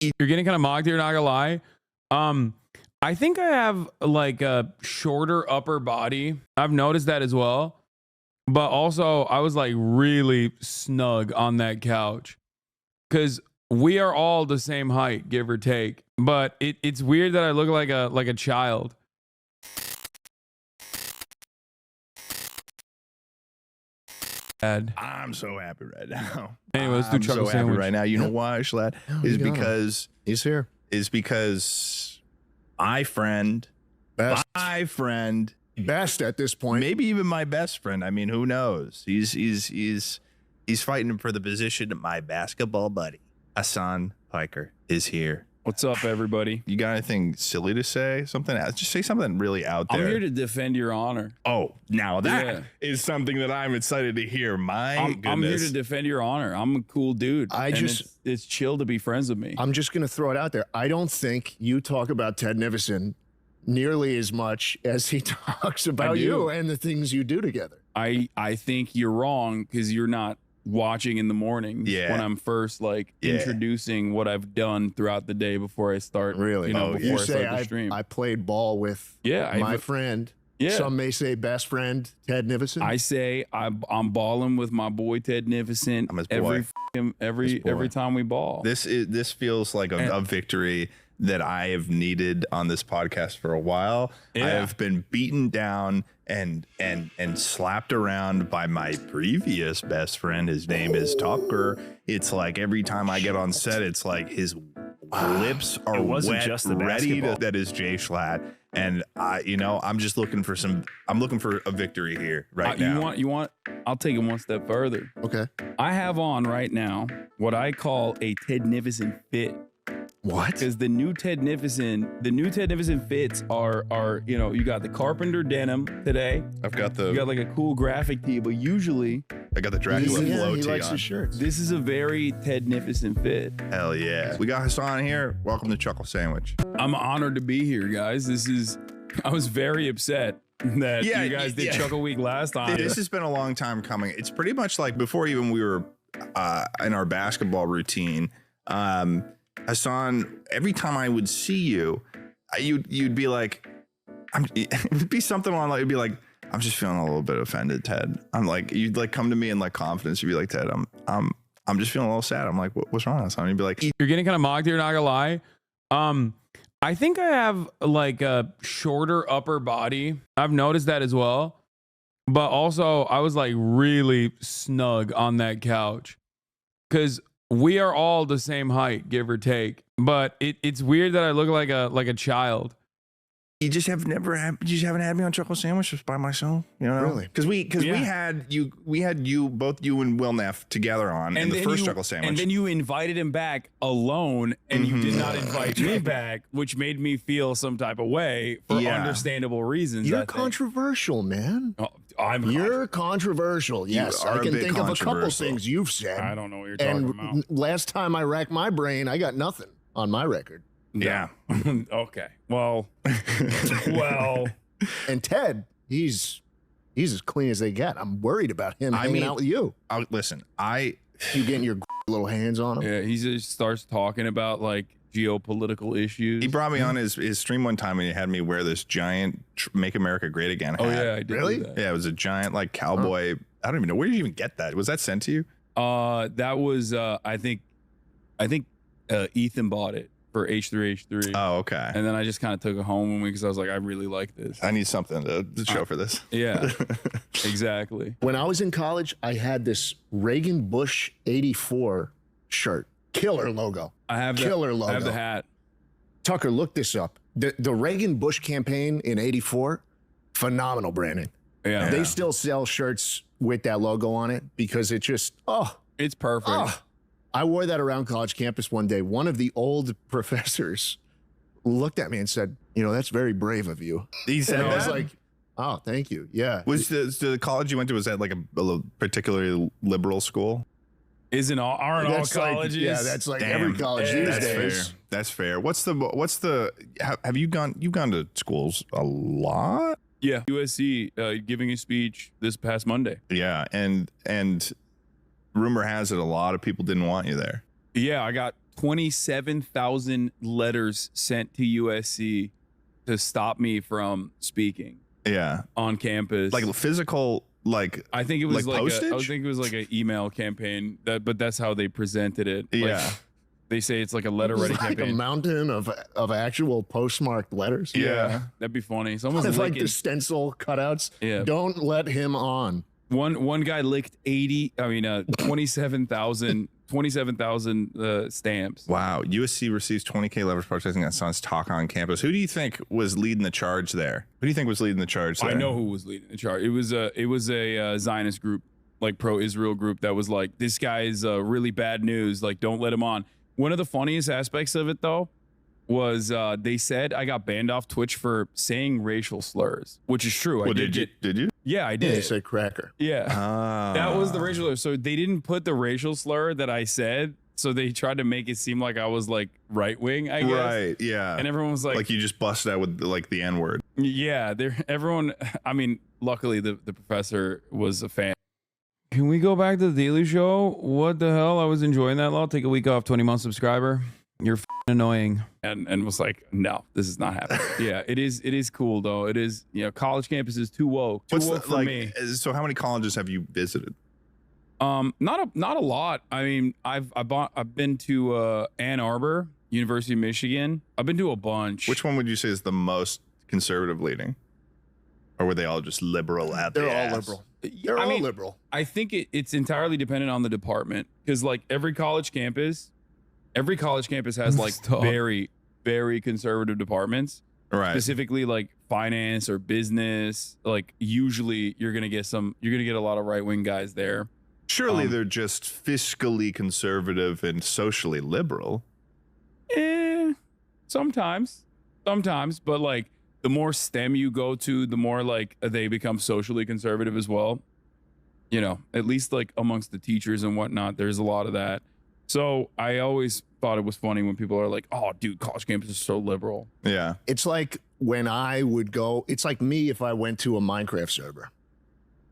You're getting kind of mocked here, not gonna lie. I think I have like a shorter upper body. I've noticed that as well. But also, I was like really snug on that couch because we are all the same height, give or take. But it's weird that I look like a child. I'm so happy right now. Anyway, let's do Chuckle so sandwich happy right now. You know why, Schlatt? Is because he's here. Is because my friend, Best at this point. maybe even my best friend. I mean, who knows? He's fighting for the position. My basketball buddy, Hasan Piker, is here. What's up, everybody? You got anything silly to say? Something? Just say something really out there. I'm here to defend your honor. Oh, now that is something that I'm excited to hear. I'm here to defend your honor. I'm a cool dude. It's chill to be friends with me. I'm just going to throw it out there. I don't think you talk about Ted Nivison nearly as much as he talks about you and the things you do together. I think you're wrong because you're not watching in the morning when I'm first introducing what I've done throughout the day before I start. Really? Before I start the stream. I played ball with my friend. Yeah. Some may say best friend, Ted Nivison. I say I'm balling with my boy Ted Nivison. I'm his boy. Every time we ball. This feels like a victory that I have needed on this podcast for a while. Yeah. I have been beaten down and slapped around by my previous best friend. His name is Tucker. It's like every time I get on set, it's like his lips are wet, just the ready basketball. to. That is Jay Schlatt. And I'm just looking for I'm looking for a victory here right now. You want? I'll take it one step further. Okay. I have on right now what I call a Ted Nivison fit. What? Because the new Ted Nivison fits are you got the carpenter denim today. I've got You got like a cool graphic tee, but usually I got the Dracula flow he tee likes on. his shirts. this is a very Ted Nivison fit. Hell yeah. We got Hasan here. Welcome to Chuckle Sandwich. I'm honored to be here, guys. I was very upset that you guys did Chuckle Week last time. This has been a long time coming. It's pretty much like before even we were in our basketball routine. Hasan, every time I would see you, you'd be like, it would be something along like, it'd be like, I'm just feeling a little bit offended, Ted. I'm like, you'd like come to me in like confidence. You'd be like, Ted, I'm just feeling a little sad. I'm like, what's wrong, Hasan? You'd be like, You're getting kind of mocked here, not gonna lie. I think I have like a shorter upper body. I've noticed that as well. But also, I was like really snug on that couch because we are all the same height, give or take. But it's weird that I look like a child. you just haven't had me on Chuckle Sandwich just by myself, you know? Really? Because we had both you and Will Neff together on in the first Chuckle Sandwich. And then you invited him back alone, and you did not invite me back, which made me feel some type of way for understandable reasons. You're controversial, man. Oh, You're controversial. Yes, are I can a bit think of a couple controversial. things you've said. I don't know what you're talking about. Last time I racked my brain, I got nothing on my record. Yeah. Okay. Well. And Ted, he's as clean as they get. I'm worried about him hanging out with you. Listen, You getting your little hands on him? Yeah, he just starts talking about like geopolitical issues. he brought me on his stream one time and he had me wear this giant Make America Great Again hat. Oh yeah, I did. Really? Do that. Yeah, it was a giant like cowboy. I don't even know. Where did you even get that? Was that sent to you? That was I think Ethan bought it for H3H3. Oh, okay. And then I just kind of took it home with me because I was like, I really like this. I need something to show for this. Yeah, exactly. When I was in college, I had this Reagan Bush 84 shirt. Killer logo. I have Killer logo. I have the hat. Tucker, look this up. The Reagan Bush campaign in 84, phenomenal branding. Yeah, They still sell shirts with that logo on it because it just, it's perfect. I wore that around college campus one day. One of the old professors looked at me and said, that's very brave of you. He said And I was that? like, oh, thank you. Yeah. Was the college you went to, was that like a particularly liberal school? Aren't all That's colleges? that's like Damn. every college these That's days. fair. That's fair. Have you gone to schools a lot? Yeah. USC giving a speech this past Monday. Yeah. And rumor has it a lot of people didn't want you there. Yeah, I got 27,000 letters sent to USC to stop me from speaking. Yeah. On campus. Like physical, like I think it was like postage? I think it was like an email campaign. But that's how they presented it. Yeah. They say it's like a letter writing like campaign. a mountain of actual postmarked letters. Yeah. That'd be funny. Someone's It's like licking. the stencil cutouts. Yeah. Don't let him on. One guy licked 27,000 stamps. Wow. USC receives 20K letters protesting that son's talk on campus. Who do you think was leading the charge there? Who do you think was leading the charge there? I know who was leading the charge. It was a Zionist group, like pro-Israel group that was like, this guy is really bad news. Like, don't let him on. One of the funniest aspects of it, though, was they said I got banned off Twitch for saying racial slurs, which is true. Well, I did you? Yeah, I Yeah, did. they say cracker. Yeah. That was the racial slur. So they didn't put the racial slur that I said. So they tried to make it seem like I was like right wing, I guess. Right. Yeah. And everyone was like you just busted out with like the N word. yeah, everyone, I mean, luckily the professor was a fan. Can we go back to the Daily Show? What the hell? I was enjoying that. I'll take a week off, 20-month subscriber. You're annoying. And was like, no, this is not happening. Yeah, it is cool though. It is, college campus is too woke. Too woke for me. So how many colleges have you visited? Not a lot. I mean, I've been to Ann Arbor, University of Michigan. I've been to a bunch. Which one would you say is the most conservative leaning? Or were they all just liberal at the They're all ass? liberal. They're all liberal. I think it's entirely dependent on the department, because like every college campus has like Stop. very, very conservative departments. Right. Specifically like finance or business. Like usually you're gonna get a lot of right-wing guys there. Surely they're just fiscally conservative and socially liberal. Sometimes, but like the more STEM you go to, the more like they become socially conservative as well. At least like amongst the teachers and whatnot, there's a lot of that. So I always thought it was funny when people are like, oh, dude, college campus is so liberal. Yeah. It's like when I would go, it's like me if I went to a Minecraft server.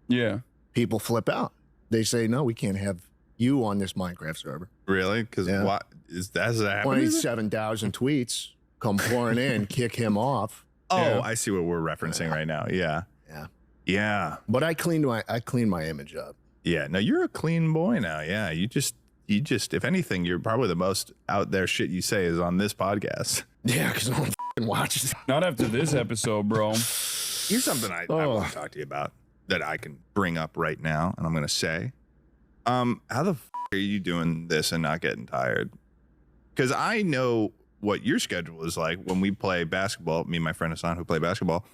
Yeah. People flip out. They say, no, we can't have you on this Minecraft server. Really? Because what is that happening? 27,000 tweets come pouring in, kick him off. Oh, Yeah. I see what we're referencing right now. Yeah. Yeah. Yeah. But I cleaned my image up. Yeah. No, you're a clean boy now. Yeah. You just, if anything, you're probably the most out there shit you say is on this podcast. Yeah, because no one f***ing watches. Not after this episode, bro. Here's something I want to talk to you about that I can bring up right now, and I'm going to say, how the f*** are you doing this and not getting tired? Because I know what your schedule is like when we play basketball, me and my friend Hasan who play basketball,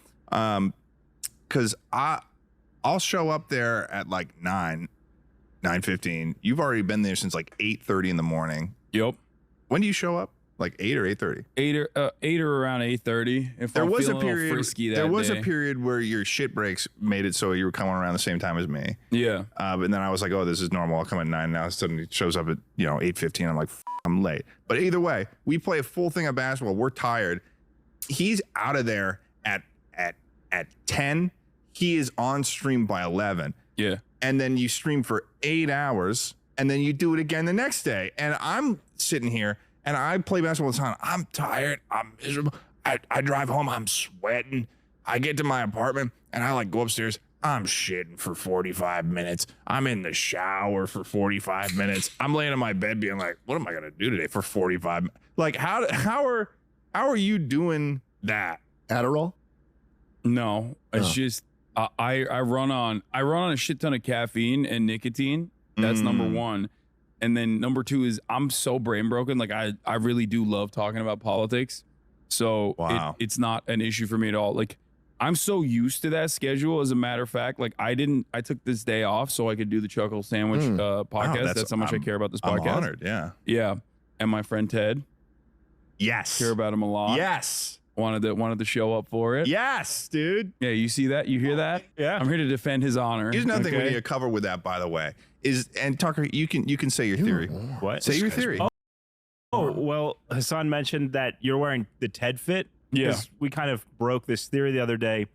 because I'll show up there at like 9:15. You've already been there since like 8:30 in the morning. Yep. When do you show up? Like 8 or 8:30? 8 or around 8:30. If There I'm was a feeling little period. frisky that There was day. a period where your shit breaks made it so you were coming around the same time as me. Yeah. But then I was like, oh, this is normal. I'll come at 9. Now suddenly it shows up at 8:15. I'm like, I'm late. But either way, we play a full thing of basketball. We're tired. He's out of there at 10. He is on stream by 11. Yeah. And then you stream for 8 hours, and then you do it again the next day. And I'm sitting here, and I play basketball all the time. I'm tired. I'm miserable. I drive home. I'm sweating. I get to my apartment, and I like go upstairs. I'm shitting for 45 minutes. I'm in the shower for 45 minutes. I'm laying in my bed being like, what am I going to do today for 45 minutes? Like, how are you doing that? Adderall? No, it's just I run on a shit ton of caffeine and nicotine. That's number one. And then number two is I'm so brain broken. Like I really do love talking about politics. So Wow. it's not an issue for me at all. Like I'm so used to that schedule. As a matter of fact, like I took this day off so I could do the Chuckle Sandwich podcast. That's how much I care about this podcast. I'm honored. Yeah. Yeah. And my friend Ted, Yes. care about him a lot. Yes. Wanted to show up for it. Yes, dude. Yeah, you see that? You hear that? Yeah. I'm here to defend his honor. Here's another thing we okay? need to cover with that, by the way, and Tucker, you can say your theory. What? Say your theory. Oh, well, Hasan mentioned that you're wearing the Ted fit. Yeah. 'Cause we kind of broke this theory the other day.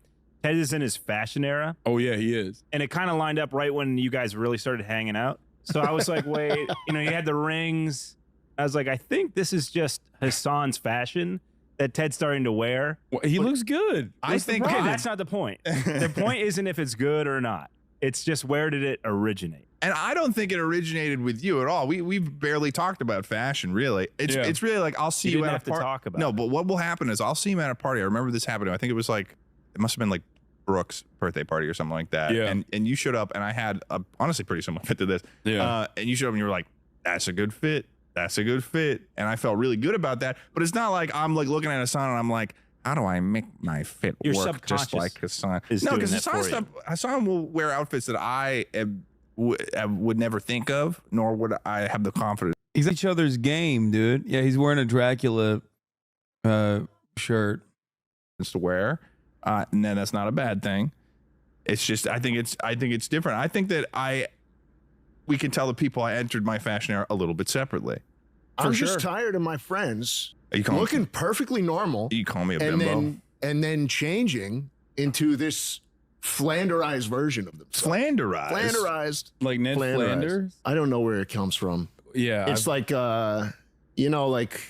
Ted is in his fashion era, Oh yeah, he is. and it kind of lined up right when you guys really started hanging out. So I was like, wait, he had the rings. I was like, I think this is just Hasan's fashion that Ted's starting to wear. Well, he looks good. I think Okay, that's not the point. The point isn't if it's good or not. It's just where did it originate? And I don't think it originated with you at all. We've barely talked about fashion, really. It's really like I'll see you didn't at have a to party. talk about No, it. but what will happen is I'll see him at a party. I remember this happening. I think it was like it must have been like Brooke's birthday party or something like that. Yeah. And you showed up, and I had a honestly pretty similar fit to this. Yeah. And you showed up, and you were like, "That's a good fit. That's a good fit." And I felt really good about that. But it's not like I'm like looking at Hasan and I'm like, how do I make my fit Your work just subconscious like Hasan? is No, doing because that for you. Hasan will wear outfits that I would never think of, nor would I have the confidence He's each other's game, dude. Yeah, he's wearing a Dracula shirt. to wear. And then that's not a bad thing. It's just I think it's different. I think that we can tell the people I entered my fashion era a little bit separately. I'm just tired of my friends You call looking perfectly normal you call me a and bimbo. then changing into this flanderized version of themselves. Flanderized. Flanderized. Like Ned Flanderized. Flanders. I don't know where it comes from. Yeah. It's like like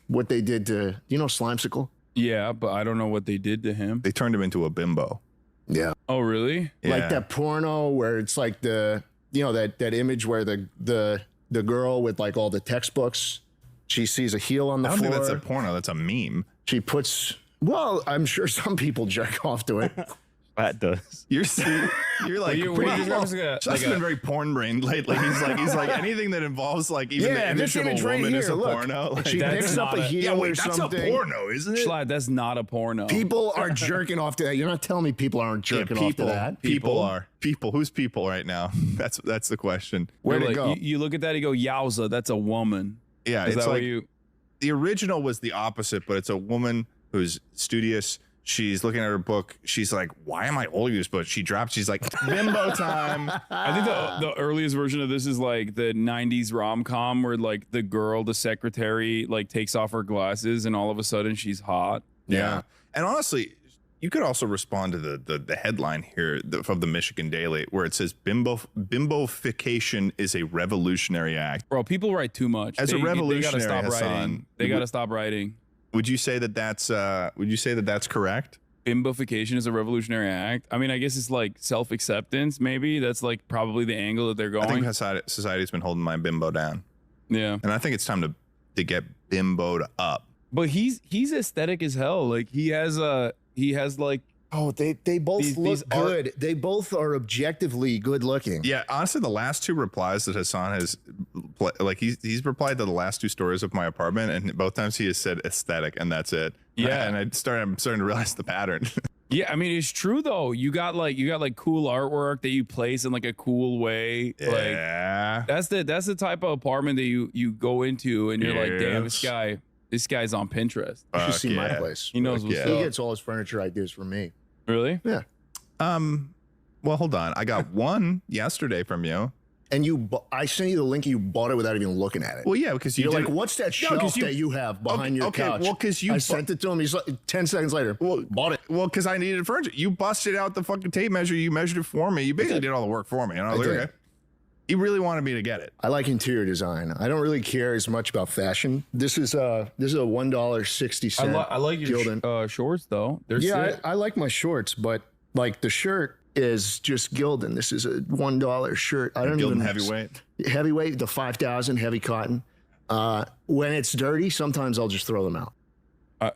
what they did to Slimesicle? Yeah, but I don't know what they did to him. They turned him into a bimbo. Yeah. Oh, really? Like Yeah. that porno where it's like that image where the girl with like all the textbooks, she sees a heel on the I don't floor. think that's a porno. That's a meme. She puts, well, I'm sure some people jerk off to it. That does. You're like you- pretty well, well, it's like a- Josh's like been a- very porn brained lately. He's like anything that involves like even Yeah, the this image of a image right woman is here, a look. porno. Like, She that's picks up not a a- heel yeah, or wait, that's something. a porno, isn't it? Schlatt, that's not a porno. People are jerking off to that. You're not telling me people aren't Yeah, jerking off to that. People are. People. Who's people right now? That's the question. Where'd You're it like, go? You look at that, you go, yowza, that's a woman. Yeah, Is it's that like what you? the original was the opposite, but it's a woman who's studious. She's looking at her book. She's like, "Why am I holding this book?" She drops. She's like, "Bimbo time." I think the earliest version of this is like the 90s rom-com where like the girl, the secretary, like takes off her glasses and all of a sudden she's hot. Yeah. And honestly, you could also respond to the headline here of the Michigan Daily where it says Bimbofication is a revolutionary act. Bro, people write too much. As a They gotta revolutionary, stop Hasan, writing. They gotta stop writing. Would you say that that's correct? Bimbofication is a revolutionary act. I mean, I guess it's like self-acceptance, maybe. That's like probably the angle that they're I think going. society's been holding my bimbo down. Yeah. And I think it's time to get bimboed up. But he's aesthetic as hell. Like he has like Oh, they both These look good. They both are objectively good looking. Yeah, honestly, the last two replies that Hasan has, like he's replied to the last two stories of my apartment, and both times he has said aesthetic, and that's it. Yeah. and I'm starting to realize the pattern. yeah, I mean it's true though. You got like cool artwork that you place in like a cool way. Like Yeah, that's the type of apartment that you go into and you're like, damn, Yes. this guy's on Pinterest. You should Fuck see my yeah. place. He knows Fuck what's yeah. He up. gets all his furniture ideas from me. Really? Yeah. Well, hold on. I got one yesterday from you. And I sent you the link. You bought it without even looking at it. Well, yeah, because You're did like, what's that shelf 'cause that you have behind your okay, couch? well, 'cause you I bu- sent it to him. He's like, 10 seconds later, bought it. Well, because I needed furniture. You busted out the fucking tape measure. You measured it for me. You basically did all the work for me. And I was like, did. okay. He really wanted me to get it. I like interior design. I don't really care as much about fashion. This is a $1.60. I like your Gildan. shorts though. They're Yeah, sick. I like my shorts, but like the shirt is just Gildan. This is a $1 shirt. I don't Gildan even heavyweight. Heavyweight, the 5,000 heavy cotton. When it's dirty, sometimes I'll just throw them out.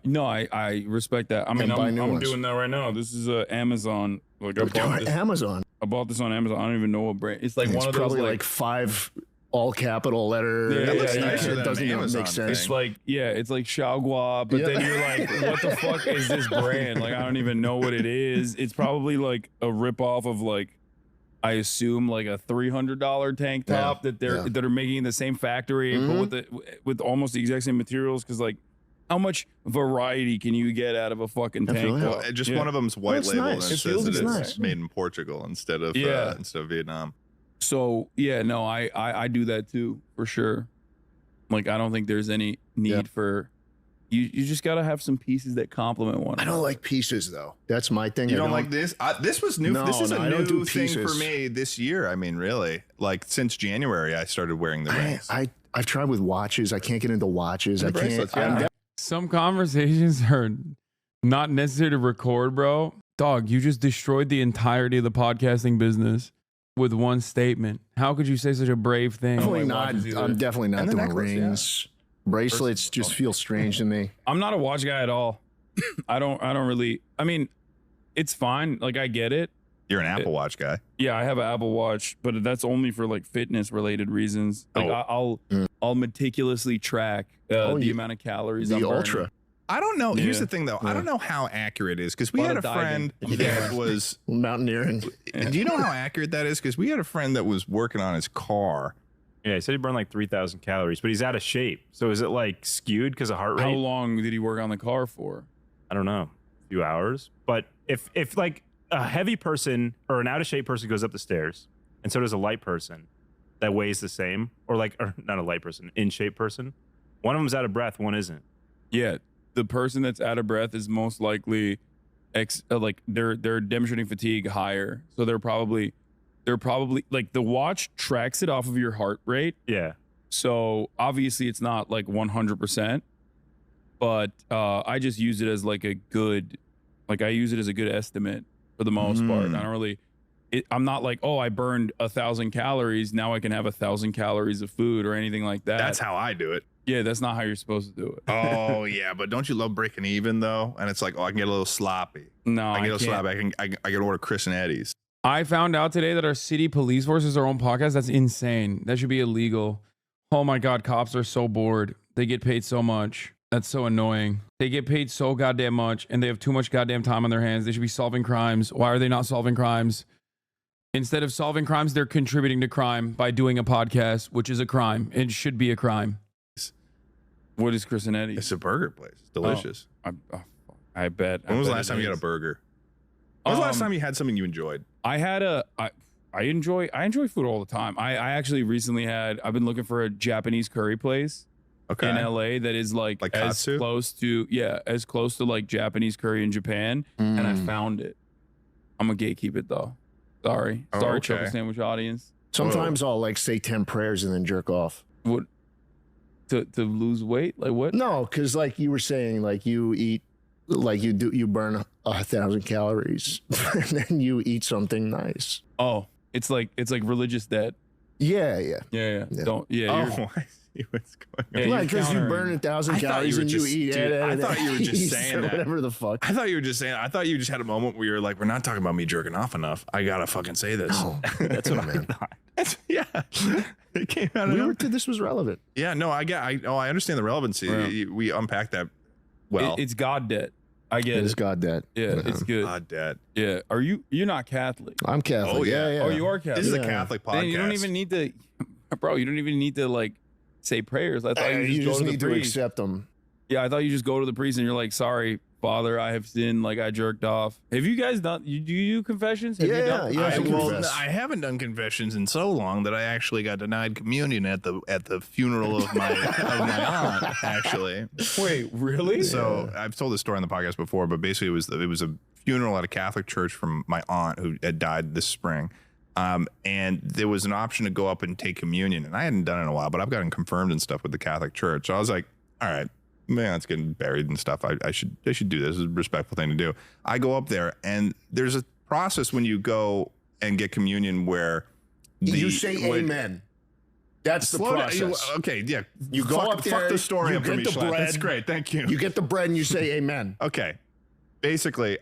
No, I respect that. I mean, And buy new I'm ones. doing that right now. This is Amazon. Like Amazon. I bought this on Amazon. I don't even know what brand. It's like It's one of those probably like like 5 all capital letter. Yeah, that looks nicer it than doesn't an even Amazon make sense. it's like it's like Xiaogua, but then you're like, what the fuck is this brand? Like I don't even know what it is. It's probably like a ripoff of like I assume like a $300 tank top that that are making in the same factory, but with almost the exact same materials. Because like, how much variety can you get out of a fucking tank Definitely. top? Well, just one of them's white it's label nice. and it It says feels that it's nice. made in Portugal instead of Vietnam. So yeah, no, I do that too for sure. Like I don't think there's any need for you just gotta have some pieces that complement one. I don't like pieces though. That's my thing. You I don't like this? This was new. No, this is no, a I don't new do thing for pieces. me this year. I mean, really, like since January, I started wearing the rings. I've tried with watches. I can't get into watches. I bracelets, can't. yeah. Some conversations are not necessary to record, bro. Dog, you just destroyed the entirety of the podcasting business with one statement. How could you say such a brave thing? Definitely Like not. watches either. I'm definitely not And the doing necklace, yeah. rings. Bracelets just feel strange to me. I'm not a watch guy at all. I don't really. I mean, it's fine. Like I get it. You're an Apple Watch guy. Yeah, I have an Apple Watch, but that's only for like fitness related reasons. Like I'll meticulously track the amount of calories. I'm The burning. Ultra. I don't know. Here's Yeah. the thing, though. I don't know how accurate it is because we Lot had a of diving. friend that was. Mountaineering. Do you know how accurate that is? Because we had a friend that was working on his car. Yeah, he said he burned like 3,000 calories, but he's out of shape. So is it like skewed because of heart rate? How long did he work on the car for? I don't know, a few hours. But if like a heavy person or an out of shape person goes up the stairs, and so does a light person that weighs the same, or not a light person, in shape person, one of them's out of breath, one isn't. Yeah, the person that's out of breath is most likely like they're demonstrating fatigue higher, so they're probably like the watch tracks it off of your heart rate. Yeah. So obviously it's not like 100%, but I just use it as like a good, like I use it as a good estimate for the most part. I don't really, I'm not like, oh, I burned 1,000 calories. Now I can have 1,000 calories of food or anything like that. That's how I do it. Yeah, that's not how you're supposed to do it. Oh yeah, but don't you love breaking even though? And it's like, oh, I can get a little sloppy. No, I can get a little can't. sloppy. I can order Chris and Eddie's. I found out today that our city police force is their own podcast. That's insane. That should be illegal. Oh my God, cops are so bored. They get paid so much. That's so annoying. They get paid so goddamn much and they have too much goddamn time on their hands. They should be solving crimes. Why are they not solving crimes? Instead of solving crimes, they're contributing to crime by doing a podcast, which is a crime. It should be a crime. What is Chris and Eddie? It's a burger place. It's delicious. I bet. When was the last time you had a burger? When was the last time you had something you enjoyed? I had I enjoy food all the time. I actually recently I've been looking for a Japanese curry place Okay. in LA that is like as katsu? close to like Japanese curry in Japan, and I found it. I'm gonna gatekeep it though. Sorry, Oh, sorry, okay. Chuckle Sandwich audience. Sometimes I'll like say 10 prayers and then jerk off. What to lose weight? Like what? No, because like you were saying, like you eat, like you burn 1,000 calories and then you eat something nice. Oh, it's like religious debt. Yeah. Yeah. Yeah. Don't. Yeah. Oh, I see what's going on. Yeah, Yeah, you're because you countering- burn 1,000 I thought calories you were and just- you eat dude, I thought you were just yeast saying or that. whatever the fuck. I thought you were just saying. I thought you just had a moment where you were like, "We're not talking about me jerking off enough. I gotta fucking say this." Oh, that's what I meant. Yeah, it came out of nowhere. This was relevant. Yeah, no, I understand the relevancy. Yeah. We unpacked that well. It's God debt. I get It is it. God dead. Yeah, it's good. God, Dad. Yeah. You're not Catholic? I'm Catholic. Oh, yeah. yeah. Oh, you are Catholic. This is a Yeah. Catholic podcast. Then you don't even need to, bro. You don't even need to like say prayers. I thought you just go to the need to priest. accept them. Yeah, I thought you just go to the priest and you're like, "Sorry, Father, I have sinned. Like I jerked off." Have you guys done? Do you do confessions? Have you Yeah, done? yeah. I, I well, confess. I haven't done confessions in so long that I actually got denied communion at the funeral of my aunt. Actually, Wait, really? so I've told this story on the podcast before, but basically it was a funeral at a Catholic church from my aunt who had died this spring. And there was an option to go up and take communion, and I hadn't done it in a while, but I've gotten confirmed and stuff with the Catholic Church. So I was like, all right, man, it's getting buried and stuff. I should do this. It's a respectful thing to do. I go up there, and there's a process when you go and get communion where You say amen. That's the Slow down. process. Okay, yeah. You go up there, Fuck the story you up for get me, the Schlatt. That's bread. great. Thank you. You get the bread and you say amen. Okay. Basically,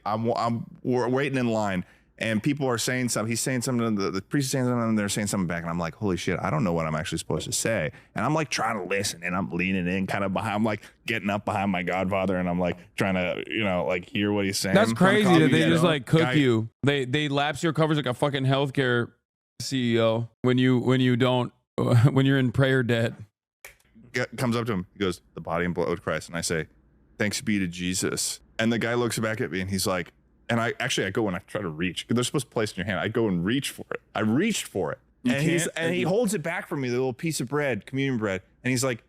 we're waiting in line, and people are saying something. He's saying something. The priest is saying something, and they're saying something back, and I'm like, holy shit, I don't know what I'm actually supposed to say. And I'm like trying to listen, and I'm leaning in, kind of behind. I'm like getting up behind my godfather, and I'm like trying to, like hear what he's saying. That's crazy that they just like cook Guy- you. They lapse your coverage like a fucking healthcare CEO when you don't when you're in prayer debt. Comes up to him. He goes, "The body and blood of Christ," and I say, "Thanks be to Jesus." And the guy looks back at me, and he's like, and I go and I try to reach. They're supposed to place it in your hand. I go and reach for it. I reached for it, and he holds it back from me, the little piece of bread, communion bread, and he's like,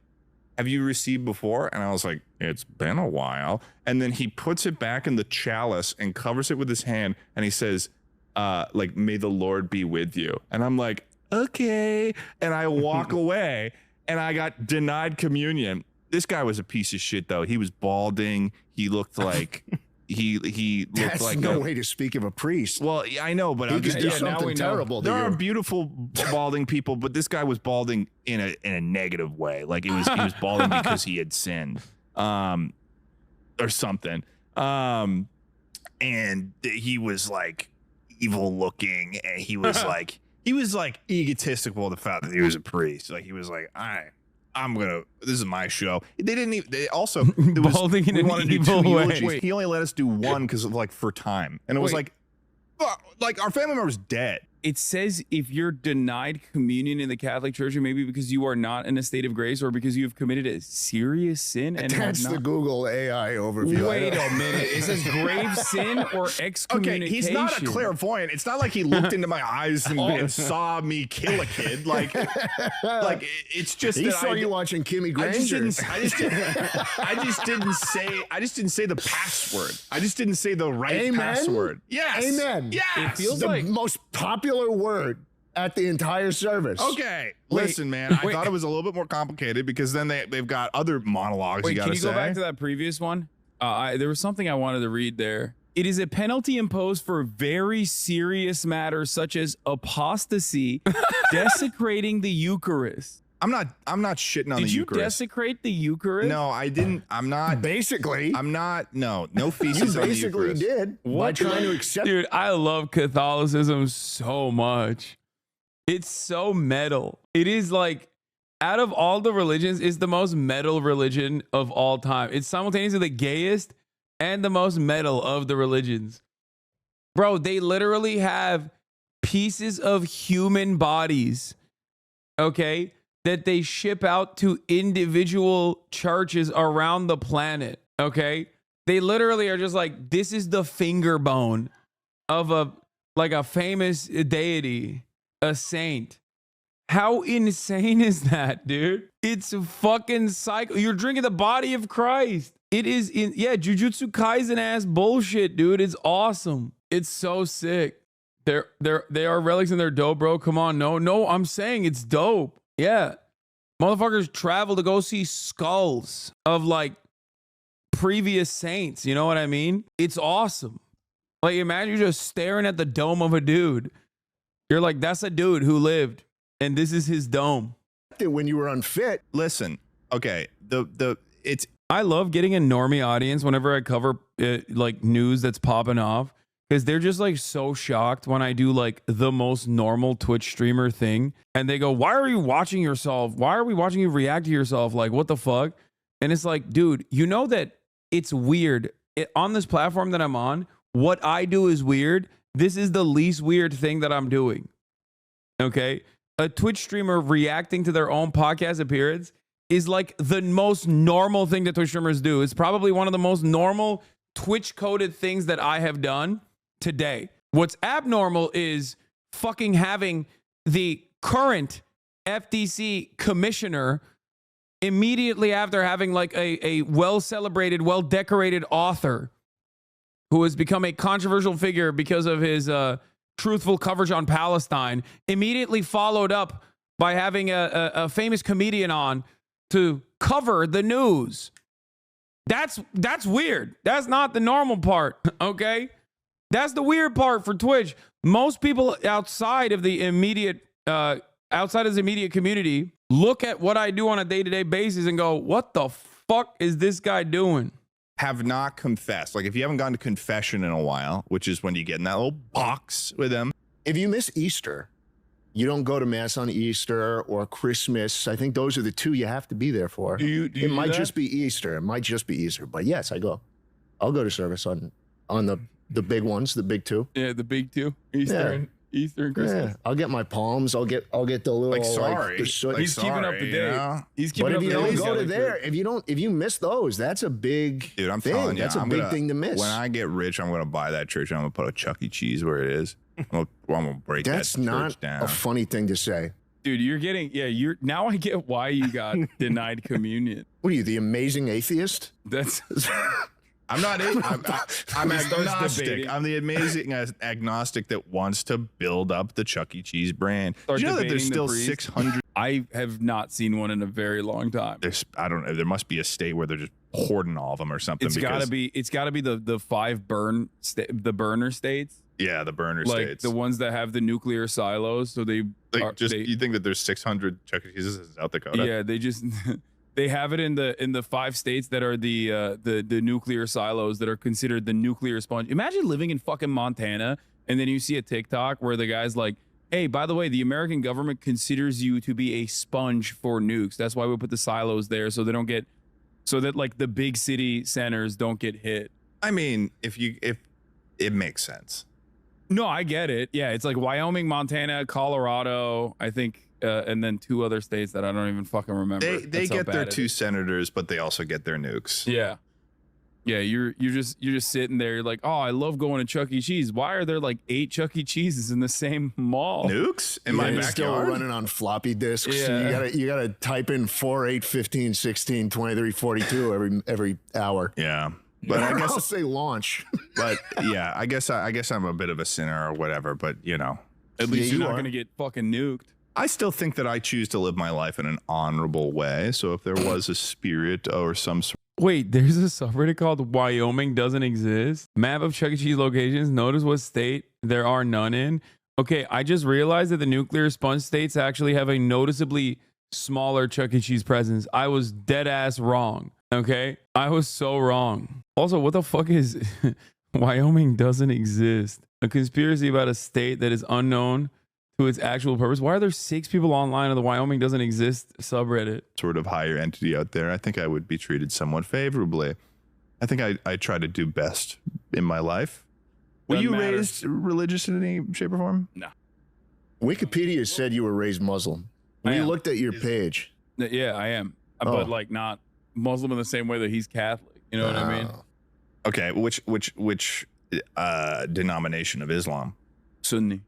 "Have you received before?" And I was like, "It's been a while." And then he puts it back in the chalice and covers it with his hand, and he says, "May the Lord be with you." And I'm like, "Okay," and I walk away. and I got denied communion. This guy was a piece of shit, though. He was balding. He looked like he looked That's like no way to speak of a priest. Well, I know, but He I'm could just do now something we know. terrible to there are you. beautiful balding people, but this guy was balding in a negative way. Like he was balding because he had sinned, or something. And he was like evil looking, and he was like egotistical of the fact that he was a priest. Like he was like, this is my show. They didn't even, they also, it was, Balding in we an wanted to do evil 2 way. eulogies. Wait. He only let us do one because of like for time. And it was Wait. like our family member was dead. It says if you're denied communion in the Catholic Church, it may be because you are not in a state of grace or because you have committed a serious sin. And have That's the not. Google AI overview. Wait a minute. It says grave sin or excommunication. Okay, he's not a clairvoyant. It's not like he looked into my eyes and saw me kill a kid. Like it's just He that saw you watching Kimmy Granger. I just didn't say the password. I just didn't say the right Amen? password. Yes. Amen. Yes. It feels the like most popular word at the entire service. Okay. Wait, Listen, man. I wait. thought it was a little bit more complicated because then they've got other monologues Wait, you can gotta you say. go back to that previous one? There was something I wanted to read there. It is a penalty imposed for very serious matters such as apostasy, desecrating the Eucharist. I'm not shitting on Did the you Eucharist. desecrate the Eucharist? No, I didn't. I'm not. Basically, I'm not. No feces you on the basically Eucharist. did by What? trying to accept. Dude, I love Catholicism so much. It's so metal. It is like, out of all the religions, it's the most metal religion of all time. It's simultaneously the gayest and the most metal of the religions. Bro, they literally have pieces of human bodies, okay, that they ship out to individual churches around the planet, okay? They literally are just like, this is the finger bone of a famous deity, a saint. How insane is that, dude? It's a fucking psycho. You're drinking the body of Christ. It is Jujutsu Kaisen ass bullshit, dude. It's awesome. It's so sick. They are relics and they're dope, bro. Come on. No, I'm saying it's dope. Yeah. Motherfuckers travel to go see skulls of like previous saints. You know what I mean? It's awesome. Like imagine you're just staring at the dome of a dude. You're like, that's a dude who lived and this is his dome. When you were unfit, Listen. Okay. It's I love getting a normie audience whenever I cover like news that's popping off because they're just like so shocked when I do like the most normal Twitch streamer thing. And they go, why are you watching yourself? Why are we watching you react to yourself? Like, what the fuck? And it's like, dude, you know that it's weird. On this platform that I'm on, what I do is weird. This is the least weird thing that I'm doing. Okay? A Twitch streamer reacting to their own podcast appearance is like the most normal thing that Twitch streamers do. It's probably one of the most normal Twitch coded things that I have done today. What's abnormal is fucking having the current FTC commissioner immediately after having like a well-celebrated, well-decorated author who has become a controversial figure because of his truthful coverage on Palestine, immediately followed up by having a famous comedian on to cover the news. That's weird. That's not the normal part, okay? That's the weird part for Twitch. Most people outside of the immediate community look at what I do on a day-to-day basis and go, what the fuck is this guy doing? have not confessed. Like if you haven't gone to confession in a while, which is when you get in that little box with them. If you miss Easter, you don't go to mass on Easter or Christmas. I think those are the two you have to be there for. Do you it do might that? just be Easter. It might just be Easter. But yes, I go. I'll go to service on the big ones, the big two. Yeah, the big two. Easter Yeah. and Christmas. Yeah, I'll get my palms. I'll get the little Like sorry, the soot. like, He's keeping up to sorry, date. you know? He's keeping But up if to you date. don't He's go got to a there, good- if you miss those, that's a big Dude, I'm thing. telling you, That's a big thing to miss. When I get rich, I'm gonna buy that church and I'm gonna put a Chuck E. Cheese where it is. I'm gonna break That's that not church down. a funny thing to say. Dude, you're now I get why you got denied communion. What are you, the amazing atheist? That's I'm not. I'm agnostic. debating. I'm the amazing agnostic that wants to build up the Chuck E. Cheese brand. Start Do you know that there's debating still the priest. 600? I have not seen one in a very long time. I don't know. There must be a state where they're just hoarding all of them or something. It's gotta be the 5 burner states. Yeah, the burner Like states. the ones that have the nuclear silos. So they you think that there's 600 Chuck E. Cheeses in South Dakota? Yeah, they just they have it in the 5 states that are the nuclear silos that are considered the nuclear sponge. Imagine living in fucking Montana and then you see a TikTok where the guy's like, hey, by the way, the American government considers you to be a sponge for nukes. That's why we put the silos there so they don't get, so that like the big city centers don't get hit. I mean, if it makes sense. No, I get it. Yeah, it's like Wyoming, Montana, Colorado, I think, and then 2 other states that I don't even fucking remember. They get their 2 senators, but they also get their nukes. Yeah. Yeah, you're just sitting there. You're like, oh, I love going to Chuck E. Cheese. Why are there like 8 Chuck E. Cheeses in the same mall? Nukes in my It's still backyard. running on floppy disks. Yeah. You gotta type in 4, 8, 15, 16, 23, 42 every hour. Yeah, but I guess I'll say launch. But yeah, I guess I'm a bit of a sinner or whatever. But you know, At least Yeah, you're you not are. going to get fucking nuked. I still think that I choose to live my life in an honorable way. So if there was a spirit or some sort. Wait, there's a subreddit called Wyoming Doesn't Exist. Map of Chuck E. Cheese locations. Notice what state there are none in. Okay, I just realized that the nuclear sponge states actually have a noticeably smaller Chuck E. Cheese presence. I was dead ass wrong. Okay, I was so wrong. Also, what the fuck is Wyoming doesn't exist? A conspiracy about a state that is unknown to its actual purpose. Why are there 6 people online on the Wyoming doesn't exist subreddit? Sort of higher entity out there, I think I would be treated somewhat favorably. I think I try to do best in my life. Were Doesn't you matter. raised religious in any shape or form? Wikipedia said you were raised Muslim. I We am. looked at your page. Yeah, I am. Oh. But like not Muslim in the same way that he's Catholic. You know what I mean? Oh. Okay, which denomination of Islam? Sunni.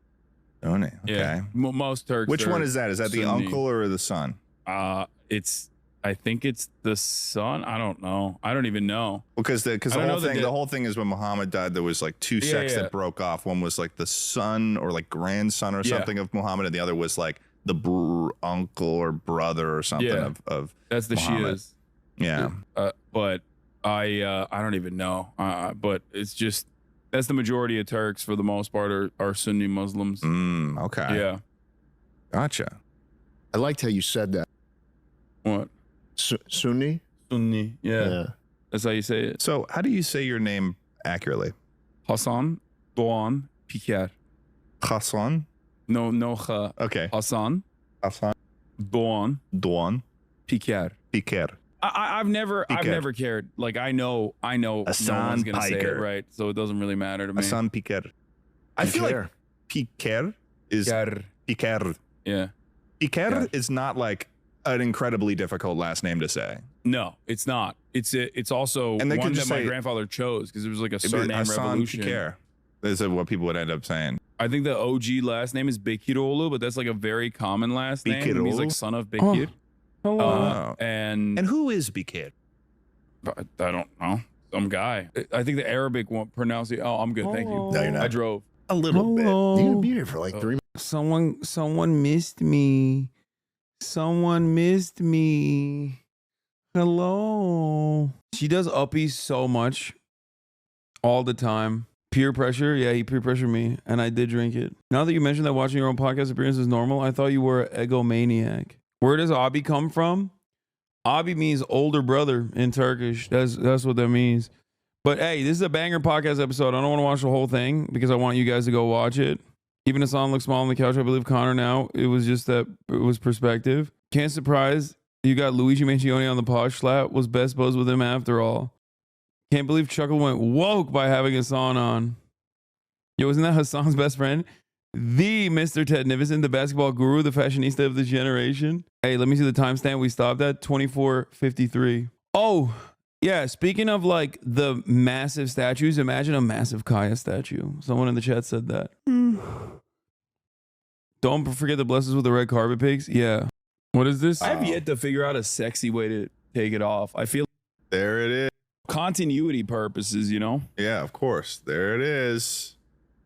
Sunni. Okay. Yeah. Most Turks. Which are one is that? Is that the Sunni. uncle or the son? I think it's the son. I don't know. I don't even know. Because the I don't know the whole thing is when Muhammad died, there was like 2 sects yeah. that broke off. One was like the son or like grandson or Yeah. something of Muhammad, and the other was like the uncle or brother or something Yeah. of That's the Muhammad. Shias. yeah. But I don't even know. But it's just that's the majority of Turks for the most part are Sunni Muslims. Okay. Yeah. Gotcha. I liked how you said that. What? Sunni? Sunni. Yeah. That's how you say it. So how do you say your name accurately? Hasan Piker. Hasan. No kha. Okay. Hasan Hasan Doğan Piker. Piker. I've never Piker. cared. Like I know no Hasan one's gonna say it Piker. right, so it doesn't really matter to me. Hasan Piker. I feel like Piker is Piker. Piker. Yeah. Piker Yeah. is not like an incredibly difficult last name to say. No, it's not. It's also And they one could that just my say- grandfather chose because it was like a It'd be surname Hasan revolution. Piker. This is what people would end up saying. I think the OG last name is Bekirolu, but that's like a very common last name. It means Bekirolu? like son of Bekir. Hello. Oh. And And who is Piker? I don't know. Some guy. I think the Arabic won't pronounce it. Oh, I'm good. Thank you. No, you're not. I drove. A little bit. You're gonna Hello. be here for like 3 months. Someone missed me. Someone missed me. Hello. She does uppies so much all the time. Peer pressure. Yeah, he peer pressured me and I did drink it. Now that you mentioned that watching your own podcast appearance is normal, I thought you were an egomaniac. Where does abi come from? Abi means older brother in Turkish. That's what that means. But hey, this is a banger podcast episode. I don't want to watch the whole thing because I want you guys to go watch it. Even Hasan looks small on the couch. I believe Connor now. It was just that it was perspective. Can't surprise you got Luigi Mangione on the pod. Schlatt was best buds with him after all. Can't believe Chuckle went woke by having Hasan on. Yo, isn't that Hasan's best friend? The Mr. Ted Nivison, the basketball guru, the fashionista of the generation. Hey, let me see the timestamp we stopped at. 24:53. Oh, yeah. Speaking of like the massive statues, imagine a massive Kaya statue. Someone in the chat said that. Don't forget to bless us with the red carpet pigs. Yeah. What is this? I have yet to figure out a sexy way to take it off. I feel There it is. continuity purposes, you know. Yeah, of course. There it is.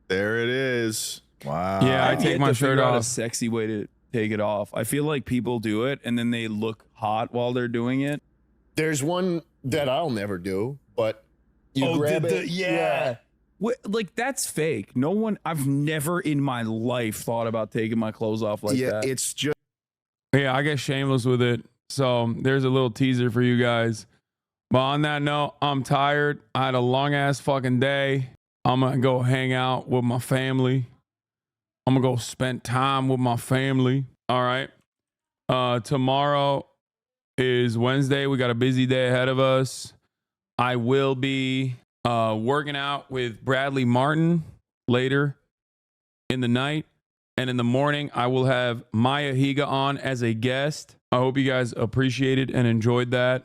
There it is. Wow. Yeah, I I've take yet my to shirt figure out a off. sexy way to take it off. I feel like people do it and then they look hot while they're doing it. There's one that I'll never do, but you Oh, grab the- it. yeah. Like that's fake. No one. I've never in my life thought about taking my clothes off like yeah, that. it's just Yeah, I get shameless with it. So there's a little teaser for you guys. But on that note, I'm tired. I had a long ass fucking day. I'm gonna go hang out with my family. I'm gonna go spend time with my family. All right. Tomorrow is Wednesday. We got a busy day ahead of us. I will be working out with Bradley Martin later in the night. And in the morning, I will have Maya Higa on as a guest. I hope you guys appreciated and enjoyed that.